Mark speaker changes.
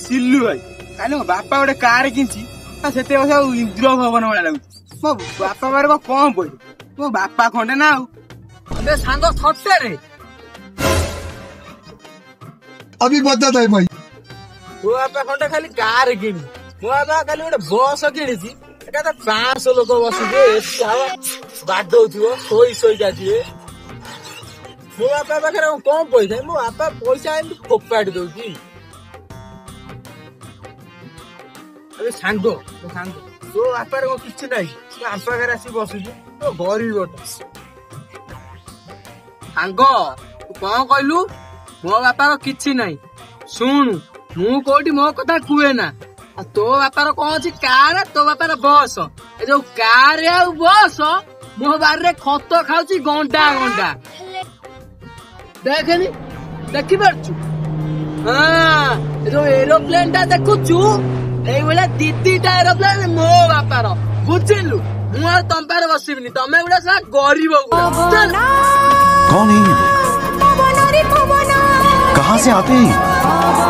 Speaker 1: सिल्लू भाई काली मो बापा गोटे कार किंची से इंद्र भवन भाया लगुच मो बापा बारे कौन पड़े मो बापा खंडे ना सांग सत्य रे
Speaker 2: अभी बता दे भाई
Speaker 1: मो बापा खंडे खाली कार किणी मो बापा खाली गोटे बस किणी 500 लोक बसुचे बादौथिव शोई शोईका थिए मो बापा पाखे कम पैसा मो बापा पैसा एमती फोपाड़ी दौची अरे सांग तो बापार किसी ना आम पाखे आसी बसुची तो गरीब सांग तू कौन कहलु मो बापार किसी ना शुणु मु कोटी मो कथा कुए ना तो बापार कौन अच्छी कार तो बापार बस ए जो कार बस मो बार खत खाऊची घंटा घंटा देखनी देखी पारछु हाँ जो एरोप्लेन टा देखुचु ए बेला दीदीटा एरोप्लेन मो बापार बुझिलु मु तुम पार बसबिनी तमे गुडा सा गरीब चल
Speaker 3: कौन है? कहाँ से आते हैं?